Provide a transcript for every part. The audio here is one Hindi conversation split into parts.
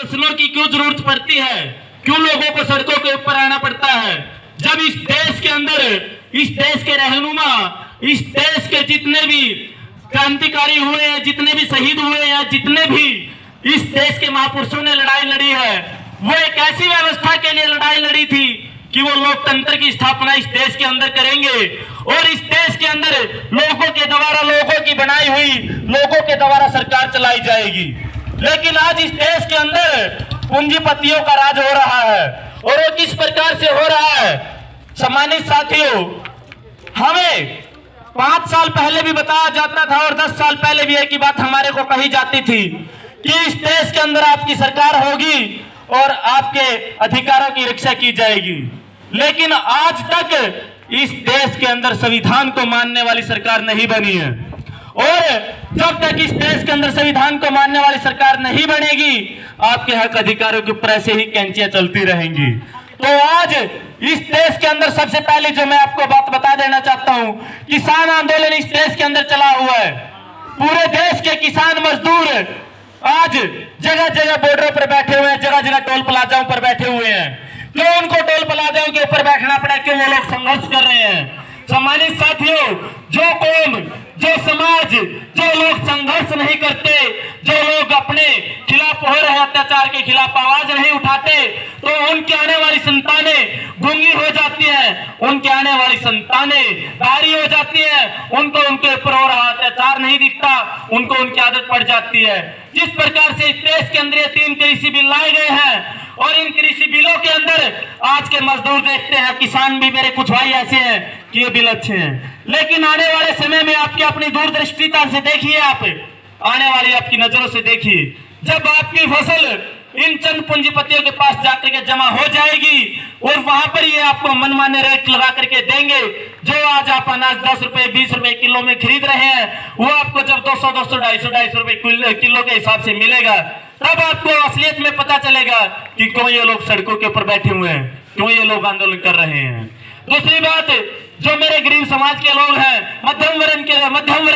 फैसलों की क्यों जरूरत पड़ती है, क्यों लोगों को सड़कों के ऊपर आना पड़ता है, जब इस देश के अंदर, इस देश के रहनुमा, इस देश के जितने भी क्रांतिकारी हुए हैं, जितने भी शहीद हुए हैं, जितने भी इस देश के महापुरुषों ने लड़ाई लड़ी है, वो एक ऐसी व्यवस्था के लिए लड़ाई लड़ी थी कि वो लोकतंत्र की स्थापना इस देश के अंदर करेंगे और इस देश के अंदर लोगों के द्वारा, लोगों की बनाई हुई, लोगों के द्वारा सरकार चलाई जाएगी। लेकिन आज इस देश के अंदर पूंजीपतियों का राज हो रहा है और वो किस प्रकार से हो रहा है। सम्मानित साथियों, हमें 5 साल पहले भी बताया जाता था और 10 साल पहले भी एक ही बात हमारे को कही जाती थी कि इस देश के अंदर आपकी सरकार होगी और आपके अधिकारों की रक्षा की जाएगी। लेकिन आज तक इस देश के अंदर संविधान को मानने वाली सरकार नहीं बनी है और जब तक इस देश के अंदर संविधान को मानने वाली सरकार नहीं बनेगी, आपके हक अधिकारों के ऊपर ऐसे ही कैंचियां चलती रहेंगी। तो आज इस देश के अंदर सबसे पहले जो मैं आपको बात बता देना चाहता हूं, किसान आंदोलन इस देश के अंदर चला हुआ है। पूरे देश के किसान मजदूर आज जगह जगह बॉर्डरों पर बैठे हुए हैं, जगह जगह टोल प्लाजाओं पर बैठे हुए हैं। क्यों उनको टोल प्लाजाओं के ऊपर बैठना पड़ा, क्यों वो लोग संघर्ष कर रहे हैं। सम्मानित साथियों, जो कौम, जो समाज, जो लोग संघर्ष नहीं करते, जो लोग अपने खिलाफ हो रहे अत्याचार के खिलाफ आवाज नहीं उठाते, तो उनकी आने वाली संतानें गूंगी हो जाती हैं, उनके आने वाली संतानें भारी हो जाती हैं, उनको उनके ऊपर हो रहा अत्याचार नहीं दिखता, उनको उनकी आदत पड़ जाती है। जिस प्रकार से इस देश के अंदर ये 3 कृषि बिल लाए गए हैं और इन कृषि बिलों के अंदर आज के मजदूर देखते हैं, किसान भी मेरे कुछ भाई ऐसे हैं कि ये बिल अच्छे हैं, लेकिन आने वाले समय में आपकी अपनी दूरदृष्टिता से देखिए, आप आने वाली आपकी नजरों से देखिए, जब आपकी फसल इन चंद पूंजीपतियों के पास जाकर के जमा हो जाएगी और वहां पर ये आपको मनमाने रेट लगा करके देंगे। जो आज आप अनाज 10 रुपए 20 रुपए किलो में खरीद रहे हैं, वो आपको जब 200 250 रुपए किलो के हिसाब से मिलेगा, तब आपको असलियत में पता चलेगा कि क्यों ये लोग सड़कों के ऊपर बैठे हुए हैं, क्यों ये लोग आंदोलन कर रहे हैं। दूसरी बात, जो मेरे गरीब समाज के लोग हैं, मध्यम वर्ग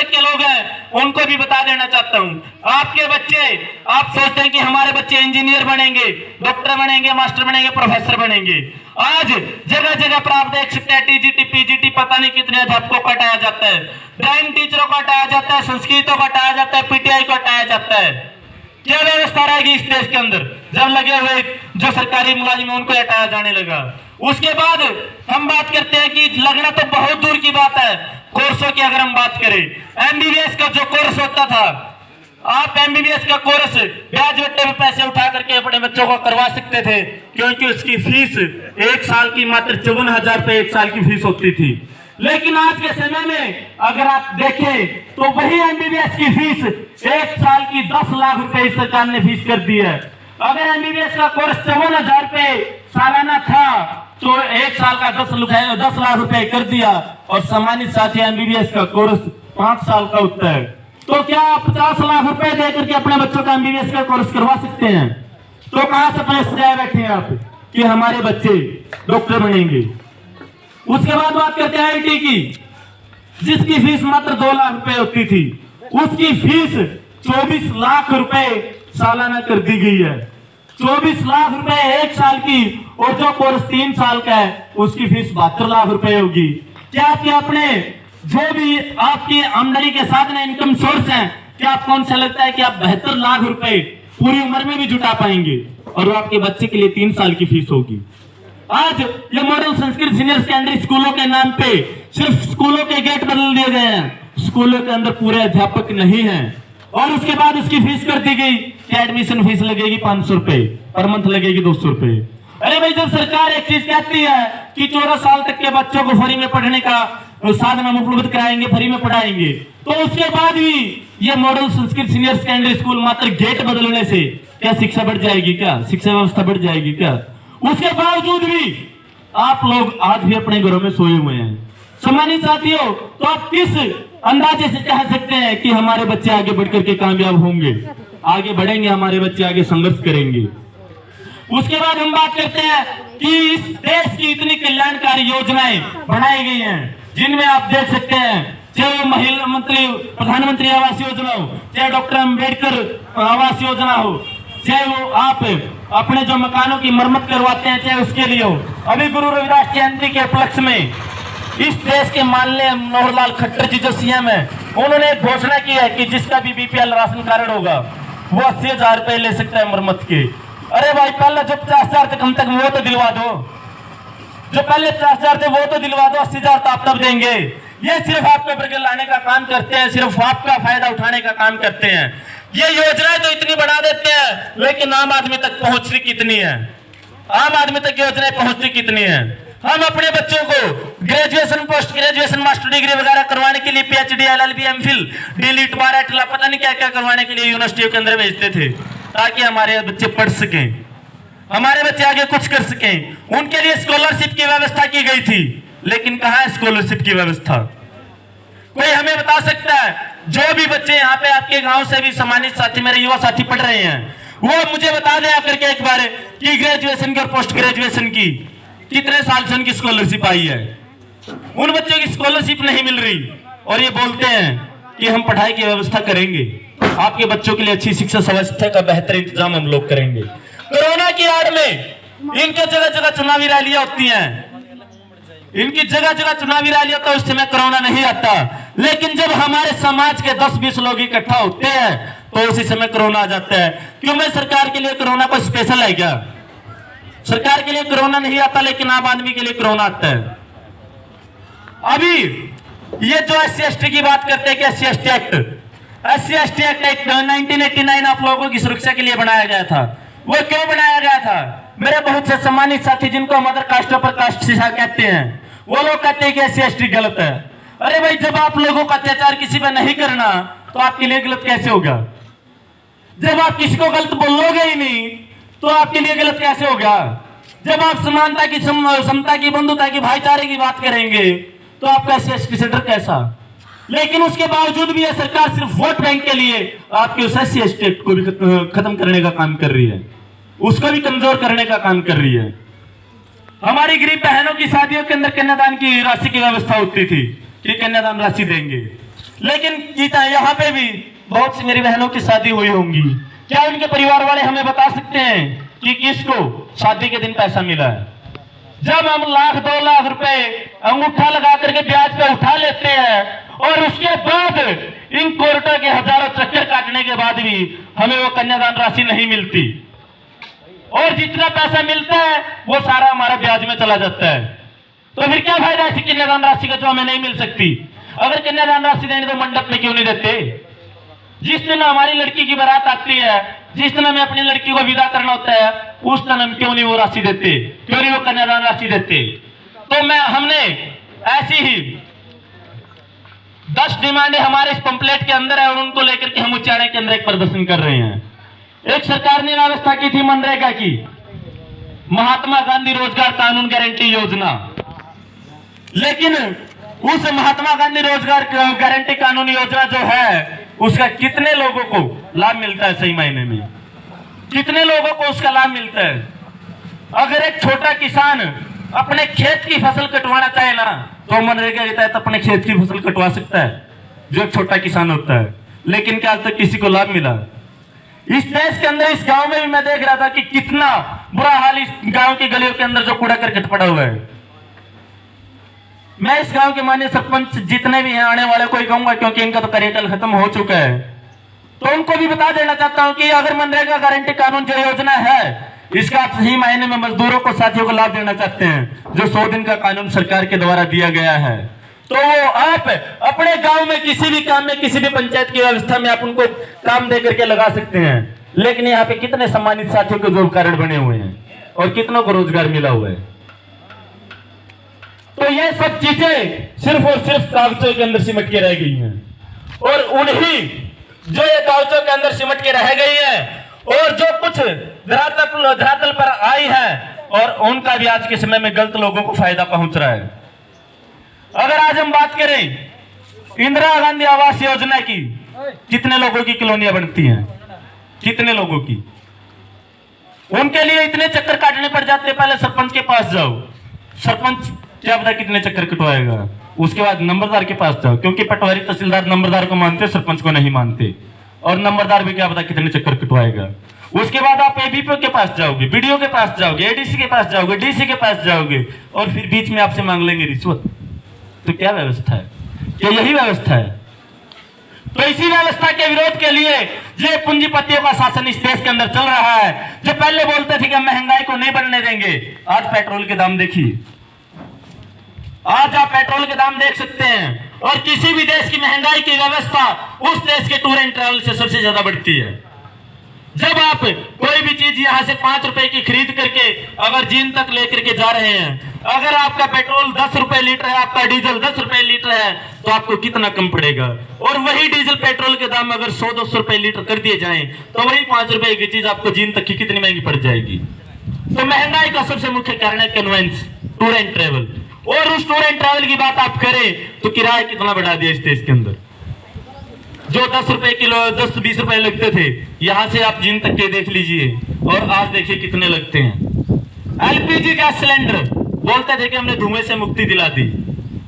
के लोग हैं, उनको भी बता देना चाहता हूं, आपके बच्चे, आप सोचते हैं कि हमारे बच्चे इंजीनियर बनेंगे, डॉक्टर बनेंगे, मास्टर बनेंगे, प्रोफेसर बनेंगे। आज जगह जगह पर आप देख सकते हैं टीजीटी पीजीटी पता नहीं कितने अध्यापकों को हटाया जाता है, ड्राइंग टीचरों को हटाया जाता है, संस्कृतों को हटाया जाता है, पीटीआई को हटाया जाता है। क्या व्यवस्था रहेगी इस देश के अंदर जब लगे हुए जो सरकारी मुलाजिम है उनको हटाया जाने लगा। उसके बाद हम बात करते हैं कि लगना तो बहुत दूर की बात है, कोर्सों की अगर हम बात करें, एमबीबीएस का जो कोर्स होता था, आप एमबीबीएस का कोर्स ब्याज वट्टे में पैसे उठा करके अपने बच्चों को करवा सकते थे, क्योंकि उसकी फीस 1 साल की मात्र 54,000 रुपए 1 साल की फीस होती थी। लेकिन आज के समय में अगर आप देखें तो वही एमबीबीएस की फीस 1 साल की 10 लाख रुपए सरकार ने फीस कर दी है। अगर एमबीबीएस का कोर्स 54,000 रुपए सालाना था तो 1 साल का 10 लाख रुपए कर दिया। और सम्मानित साथी, एमबीबीएस का कोर्स 5 साल का होता है, तो क्या आप 50 लाख रुपए देकर के अपने बच्चों का एमबीबीएस का कोर्स करवा सकते हैं? तो कहां से अपने सजाए बैठे हैं आप कि हमारे बच्चे डॉक्टर बनेंगे। उसके बाद बात करते हैं आईटी की, जिसकी फीस मात्र 2 लाख रुपए होती थी, उसकी फीस 24 लाख रुपए सालाना कर दी गई है। 24 लाख रुपए 1 साल की, और जो कोर्स 3 साल का है उसकी फीस 72 लाख रुपए होगी। क्या आपके अपने जो भी आपकी आमदनी के साधन इनकम सोर्स हैं, क्या आपको उनसे लगता है कि आप 72 लाख रुपए पूरी उम्र में भी जुटा पाएंगे? और वो आपके बच्चे के लिए 3 साल की फीस होगी। आज ये मॉडल संस्कृत सीनियर सेकेंडरी स्कूलों के नाम पे सिर्फ स्कूलों के गेट बदल दिए गए हैं, स्कूलों के अंदर पूरे अध्यापक नहीं हैं। और उसके बाद उसकी फीस कर दी गई कि एडमिशन फीस लगेगी 500 रुपए, पर मंथ लगेगी 200 रुपए। अरे भाई, जब सरकार एक चीज कहती है कि 14 साल तक के बच्चों को फ्री में पढ़ने का साधन हम उपलब्ध कराएंगे, फ्री में पढ़ाएंगे, तो उसके बाद भी ये model Sanskrit senior secondary school मात्र गेट बदलने से क्या शिक्षा बढ़ जाएगी? क्या शिक्षा व्यवस्था बढ़ जाएगी? क्या उसके बावजूद भी आप लोग आज भी अपने घरों में सोए हुए हैं। सम्मानित साथियों, तो आप किस अंदाजे से कह सकते हैं कि हमारे बच्चे आगे बढ़कर के कामयाब होंगे, आगे बढ़ेंगे, हमारे बच्चे आगे संघर्ष करेंगे? उसके बाद हम बात करते हैं कि इस देश की इतनी कल्याणकारी योजनाएं बनाई गई हैं, जिनमें आप देख सकते हैं, चाहे वो प्रधानमंत्री आवास योजना हो, चाहे डॉक्टर अंबेडकर आवास योजना हो, चाहे वो आप अपने जो मकानों की मरम्मत करवाते हैं, चाहे उसके लिए हो। अभी गुरु रविदास जयंती के उपलक्ष्य में इस देश के माननीय मनोहर लाल खट्टर जी जो सीएम है, उन्होंने एक घोषणा की है कि जिसका भी बीपीएल राशन कार्ड होगा वो 80,000 रुपए ले सकता है मरम्मत के। अरे भाई, पहले जो 50,000 थे कम तक वो तो दिलवा दो, जो पहले 50,000 थे वो तो दिलवा दो, 80,000 तो आप तब देंगे। ये सिर्फ आपके ऊपर लाने का काम करते हैं, सिर्फ आपका फायदा उठाने का काम करते हैं। ये योजनाएं तो इतनी बढ़ा देते हैं, लेकिन आम आदमी तक पहुंचती कितनी है? आम आदमी तक योजनाएं पहुंचती कितनी है? हम अपने बच्चों को graduation, post graduation, master degree वगैरह करवाने के लिए पीएचडी, एलएलबी, एमफिल, डीलिट, बार, पता नहीं क्या क्या करवाने के लिए यूनिवर्सिटियों के अंदर भेजते थे, ताकि हमारे बच्चे पढ़ सकें, हमारे बच्चे आगे कुछ कर सकें। उनके लिए स्कॉलरशिप की व्यवस्था की गई थी, लेकिन कहाँ है स्कॉलरशिप की व्यवस्था? कोई हमें बता सकता है? जो भी बच्चे यहाँ पे आपके गांव से भी सम्मानित साथी, मेरे युवा साथी पढ़ रहे हैं, वो मुझे बता दें आकर के एक बार कि ग्रेजुएशन की और पोस्ट ग्रेजुएशन की कितने साल से उनकी स्कॉलरशिप आई है। उन बच्चों की स्कॉलरशिप नहीं मिल रही, और ये बोलते हैं कि हम पढ़ाई की व्यवस्था करेंगे, आपके बच्चों के लिए अच्छी शिक्षा व्यवस्था का बेहतर इंतजाम हम लोग करेंगे। कोरोना की आड़ में इनके जगह जगह चुनावी रैलियां होती हैं, इनकी जगह जगह चुनावी रैली होता है, उस समय कोरोना नहीं आता। लेकिन जब हमारे समाज के 10-20 लोग इकट्ठा होते हैं तो उसी समय कोरोना आ जाता है। क्यों? मैं सरकार के लिए कोरोना को स्पेशल है क्या? सरकार के लिए कोरोना नहीं आता, लेकिन आम आदमी के लिए कोरोना आता है। अभी ये जो SC/ST की बात करते हैं कि SC/ST एक्ट, SC/ST एक्ट 1989 आप लोगों की सुरक्षा के लिए बनाया गया था। वो क्यों बनाया गया था? मेरे बहुत से सम्मानित साथी जिनको मदर कास्ट पर कास्ट कहते हैं, वो लोग कहते हैं कि SC/ST गलत है। अरे भाई, जब आप लोगों का अत्याचार किसी पे नहीं करना तो आपके लिए गलत कैसे होगा? जब आप किसी को गलत बोलोगे ही नहीं तो आपके लिए गलत कैसे होगा? जब आप समानता की, समता की, बंधुता की, भाईचारे की बात करेंगे तो आपका SC/ST से डर कैसा? लेकिन उसके बावजूद भी यह सरकार सिर्फ वोट बैंक के लिए आपके उस SC/ST को भी खत्म करने का काम कर रही है, उसको भी कमजोर करने का काम कर रही है। हमारी गरीब बहनों की शादियों के अंदर कन्यादान की राशि की व्यवस्था होती थी कि कन्यादान राशि देंगे, लेकिन यहाँ पे भी बहुत सी मेरी बहनों की शादी हुई होंगी। क्या उनके परिवार वाले हमें बता सकते हैं कि किसको शादी के दिन पैसा मिला है? जब हम 1,00,000-2 लाख रुपए अंगूठा लगा करके ब्याज पे उठा लेते हैं और उसके बाद इन कोर्टों के हजारों चक्कर काटने के बाद भी हमें वो कन्यादान राशि नहीं मिलती, और जितना पैसा मिलता है वो सारा हमारा ब्याज में चला जाता है। तो फिर क्या फायदा ऐसी कन्यादान राशि का जो हमें नहीं मिल सकती? अगर कन्यादान राशि देने तो मंडप में क्यों नहीं देते? जिस दिन हमारी लड़की की बारात आती है, जिस दिन हमें अपनी लड़की को विदा करना होता है, उस दिन हम क्यों नहीं वो राशि देते? क्यों नहीं वो कन्यादान राशि देते? तो हमने ऐसी ही 10 डिमांडें हमारे इस पंपलेट के अंदर है, और उनको लेकर के हम उच्चारण के अंदर एक प्रदर्शन कर रहे हैं। एक सरकार ने व्यवस्था की थी मनरेगा की, महात्मा गांधी रोजगार कानून गारंटी योजना, लेकिन उस महात्मा गांधी रोजगार गारंटी कानून योजना जो है उसका कितने लोगों को लाभ मिलता है? सही मायने में कितने लोगों को उसका लाभ मिलता है? अगर एक छोटा किसान अपने खेत की फसल कटवाना चाहे ना, तो मनरेगा के तहत अपने खेत की फसल कटवा सकता है, जो एक छोटा किसान होता है। लेकिन क्या आज तक किसी को लाभ मिला? इस देश के अंदर, इस गांव में भी मैं देख रहा था कि कितना बुरा हाल इस गांव की गलियों के अंदर जो कूड़ा करकट पड़ा हुआ है। मैं इस गांव के माननीय सरपंच जितने भी हैं आने वाले को ही कहूंगा, क्योंकि इनका तो कार्यकाल खत्म हो चुका है, तो उनको भी बता देना चाहता हूं कि अगर मनरेगा गारंटी कानून जो योजना है, इसका आप सही मायने में मजदूरों को, साथियों को लाभ देना चाहते हैं, जो 100 दिन का कानून सरकार के द्वारा दिया गया है, तो वो आप अपने गांव में किसी भी काम में, किसी भी पंचायत की व्यवस्था में आप उनको काम दे करके लगा सकते हैं। लेकिन यहाँ पे कितने सम्मानित साथियों के जॉब कार्ड बने हुए हैं और कितनों को रोजगार मिला हुआ है? तो ये सब चीजें सिर्फ और सिर्फ कागजों के अंदर सिमट के रह गई हैं, और उन्हीं जो ये कागजों के अंदर सिमट के रह गई है, और जो कुछ धरातल पर आई है, और उनका भी आज के समय में गलत लोगों को फायदा पहुंच रहा है। अगर आज हम बात करें इंदिरा गांधी आवास योजना की, कितने लोगों की कॉलोनियां बनती हैं? कितने लोगों की? उनके लिए इतने चक्कर काटने पड़ जाते हैं। पहले सरपंच के पास जाओ, सरपंच क्या पता कितने चक्कर कटवाएगा, उसके बाद नंबरदार के पास जाओ, क्योंकि पटवारी तहसीलदार नंबरदार को मानते, सरपंच को नहीं मानते, और नंबरदार भी क्या पता कितने चक्कर कटवाएगा। उसके बाद आप एबीपी के पास जाओगे, बीडीओ के पास जाओगे, एडीसी के पास जाओगे, डीसी के पास जाओगे और फिर बीच में आपसे मांग लेंगे रिश्वत। तो क्या व्यवस्था है? क्या यही व्यवस्था है? तो इसी व्यवस्था के विरोध के लिए ये पूंजीपतियों का शासन इस देश के अंदर चल रहा है। जो पहले बोलते थे कि हम महंगाई को नहीं बढ़ने देंगे, आज पेट्रोल के दाम देखिए। आज आप पेट्रोल के दाम देख सकते हैं। और किसी भी देश की महंगाई की व्यवस्था उस देश के टूर एंड ट्रैवल से सबसे ज्यादा बढ़ती है। जब आप कोई भी चीज यहाँ से 5 रुपए की खरीद करके अगर जींद तक लेकर के जा रहे हैं, अगर आपका पेट्रोल 10 रुपए लीटर है, आपका डीजल 10 रुपए लीटर है, तो आपको कितना कम पड़ेगा। और वही डीजल पेट्रोल के दाम अगर 100-200 रुपए लीटर कर दिए जाएं, तो वही 5 रुपए की चीज आपको जींद तक की कितनी महंगी पड़ जाएगी। तो महंगाई का सबसे मुख्य कारण है कन्वेंस, टूर एंड ट्रेवल। और उस टूर एंड ट्रैवल की बात आप करें तो किराया कितना बढ़ा दिया इस देश के अंदर। जो 10 रुपए किलो 10-20 रुपए लगते थे, यहां से आप जिन तक के देख लीजिए और आज देखिए कितने लगते हैं। एलपीजी गैस सिलेंडर बोलते थे कि हमने धुएं से मुक्ति दिला दी।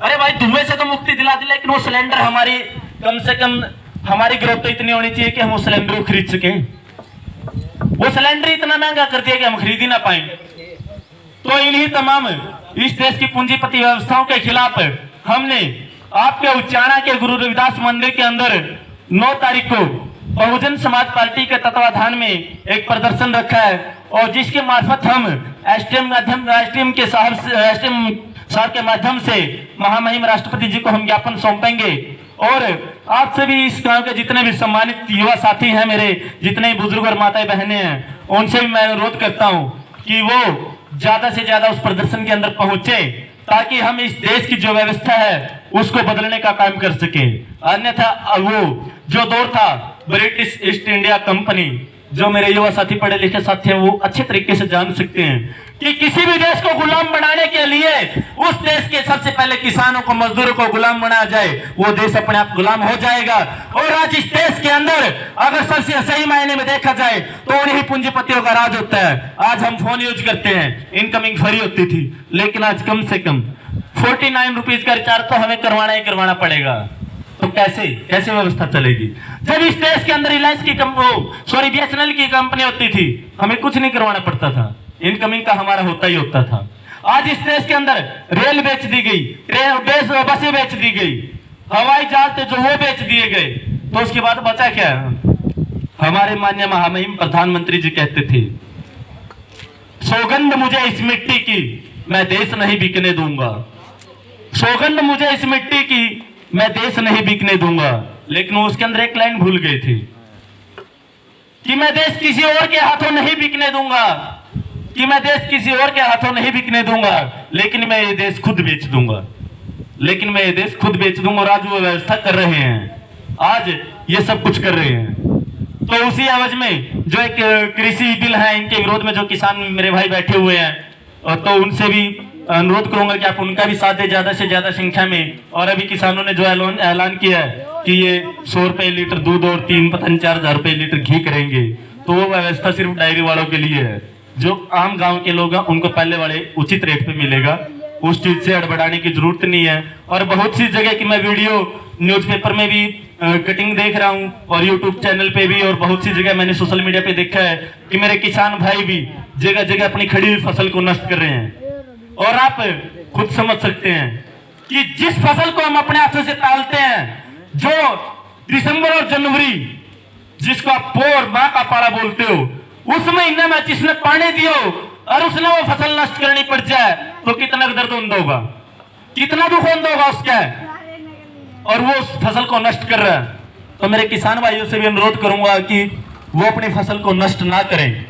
अरे भाई, धुएं से तो मुक्ति दिला दी, लेकिन वो सिलेंडर हमारी कम से कम हमारी ग्रोथ तो इतनी होनी चाहिए कि हम उस सिलेंडर को खरीद सके। वो सिलेंडर इतना महंगा कर दिया कि हम खरीद ही ना पाए। तो इन्हीं तमाम इस देश की पूंजीपति व्यवस्थाओं के खिलाफ हमने आपके उच्चारणा के गुरु रविदास मंदिर के अंदर 9 तारीख को बहुजन समाज पार्टी के तत्वाधान में एक प्रदर्शन रखा है और जिसके मार्फत हम एसडीएम साहब के माध्यम से महामहिम राष्ट्रपति जी को हम ज्ञापन सौंपेंगे। और आपसे भी इस गांव के जितने भी सम्मानित युवा साथी हैं, मेरे जितने बुजुर्ग और माताएं बहनें हैं, उनसे भी मैं अनुरोध करता हूं कि वो ज्यादा से ज्यादा उस प्रदर्शन के अंदर पहुंचे ताकि हम इस देश की जो व्यवस्था है उसको बदलने का काम कर सके। अन्यथा वो जो दौर था ब्रिटिश ईस्ट इंडिया कंपनी, जो मेरे युवा साथी पढ़े लिखे साथी हैं वो अच्छे तरीके से जान सकते हैं कि किसी भी देश को गुलाम बनाने के लिए उस देश के सबसे पहले किसानों को, मजदूरों को गुलाम बनाया जाए, वो देश अपने आप गुलाम हो जाएगा। और आज इस देश के अंदर अगर सबसे सही मायने में देखा जाए तो उन्हीं पूंजीपतियों का राज होता है। आज हम फोन यूज करते हैं, इनकमिंग फ्री होती थी, लेकिन आज कम से कम 49 रुपीज का रिचार्ज तो हमें करवाना ही करवाना पड़ेगा। तो कैसे व्यवस्था चलेगी? जब इस देश के अंदर रिलायंस की BSNL की कंपनी होती थी, हमें कुछ नहीं करवाना पड़ता था, इनकमिंग का हमारा होता ही होता था। आज इस देश के अंदर रेल बेच दी गई, बसें बेच दी गई, हवाई जहाज थे जो वो बेच दिए गए, तो उसके बाद बचा क्या? हमारे माननीय महामहिम प्रधानमंत्री जी कहते थे, सौगंध मुझे इस मिट्टी की, मैं देश नहीं बिकने दूंगा। सौगंध मुझे इस मिट्टी की, मैं देश नहीं बिकने दूंगा। लेकिन उसके अंदर एक लाइन भूल गए थे कि मैं देश किसी और के हाथों नहीं बिकने दूंगा, कि मैं देश किसी और के हाथों नहीं बिकने दूंगा, लेकिन मैं ये देश खुद बेच दूंगा, लेकिन मैं ये देश खुद बेच दूंगा। और आज वो व्यवस्था कर रहे हैं, आज ये सब कुछ कर रहे हैं। तो उसी एवज में जो एक कृषि बिल है, इनके विरोध में जो किसान मेरे भाई बैठे हुए हैं, तो उनसे भी अनुरोध करूंगा कि आप उनका भी साथ दें ज्यादा से ज्यादा संख्या में। और अभी किसानों ने जो ऐलान किया है कि ये 100 रुपए लीटर दूध और 3-4 रुपए लीटर घी करेंगे, तो वो व्यवस्था सिर्फ डायरी वालों के लिए है। जो आम गांव के लोग हैं उनको पहले वाले उचित रेट पे मिलेगा, उस चीज से हड़बड़ाने की जरूरत नहीं है। और बहुत सी जगह की मैं वीडियो न्यूज़पेपर में भी कटिंग देख रहा हूं और यूट्यूब चैनल पे भी, और बहुत सी जगह मैंने सोशल मीडिया पे देखा है कि मेरे किसान भाई भी जगह जगह अपनी खड़ी हुई फसल को नष्ट कर रहे हैं। और आप खुद समझ सकते हैं कि जिस फसल को हम अपने हाथों से पालते हैं, जो दिसंबर और जनवरी जिसको आप पोर माँ का पारा बोलते हो, उस महीने में जिसने पानी दियो और उसने वो फसल नष्ट करनी पड़ जाए, तो कितना दर्द होगा, कितना दुख होगा उसका, और वो उस फसल को नष्ट कर रहा है। तो मेरे किसान भाइयों से भी अनुरोध करूंगा कि वो अपनी फसल को नष्ट ना करें,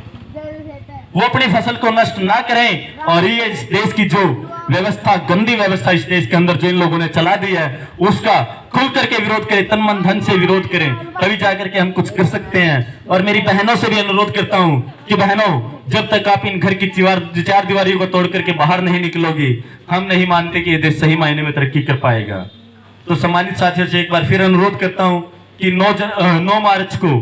वो अपनी फसल को नष्ट ना करें। और ये इस देश की जो व्यवस्था, गंदी व्यवस्था इस देश के अंदर जो इन लोगों ने चला दी है, उसका खुल करके विरोध करें, तन मन धन से विरोध करें, तभी जाकर के हम कुछ कर सकते हैं। और मेरी बहनों से भी अनुरोध करता हूं कि बहनों, जब तक आप इन घर की 4 दीवारियों को तोड़ करके बाहर नहीं निकलोगी, हम नहीं मानते कि ये देश सही मायने में तरक्की कर पाएगा। तो सम्मानित साथियों से एक बार फिर अनुरोध करता हूं कि 9 मार्च को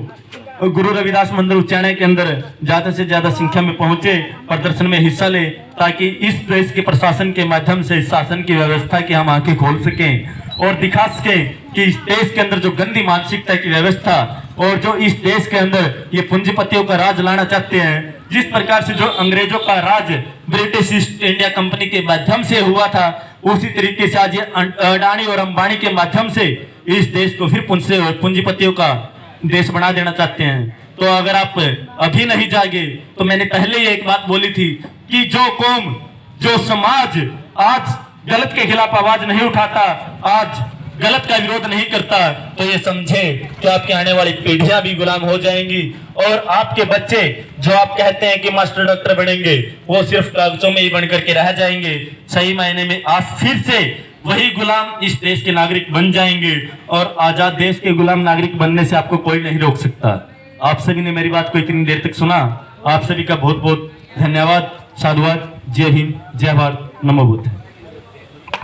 गुरु रविदास मंदिर उच्चारण के अंदर ज्यादा से ज्यादा संख्या में पहुंचे, प्रदर्शन में हिस्सा ले, ताकि इस देश के प्रशासन के माध्यम से इस शासन की व्यवस्था की हम आंखें खोल सकें और दिखा सकें कि इस देश के अंदर जो गंदी मानसिकता की व्यवस्था और जो इस देश के अंदर ये पूंजीपतियों का राज लाना चाहते हैं, जिस प्रकार से जो अंग्रेजों का राज ब्रिटिश ईस्ट इंडिया कंपनी के माध्यम से हुआ था, उसी तरीके से आज ये अडानी और अंबानी के माध्यम से इस देश को फिर पूंजीपतियों का देश बना देना चाहते हैं। तो अगर आप अभी नहीं जागे, तो मैंने पहले ही एक बात बोली थी कि जो कौम, जो समाज आज गलत के खिलाफ आवाज नहीं उठाता, आज गलत का विरोध नहीं करता, तो ये समझे कि आपकी आने वाली पीढ़ियां भी गुलाम हो जाएंगी और आपके बच्चे जो आप कहते हैं कि मास्टर डॉक्टर बनेंगे, वो सिर्फ कागजों में ही बन करके रह जाएंगे। सही मायने में आप फिर से वही गुलाम इस देश के नागरिक बन जाएंगे और आजाद देश के गुलाम नागरिक बनने से आपको कोई नहीं रोक सकता। आप सभी ने मेरी बात को इतनी देर तक सुना, आप सभी का बहुत बहुत धन्यवाद, साधुवाद। जय हिंद, जय भारत, नमो बुद्ध।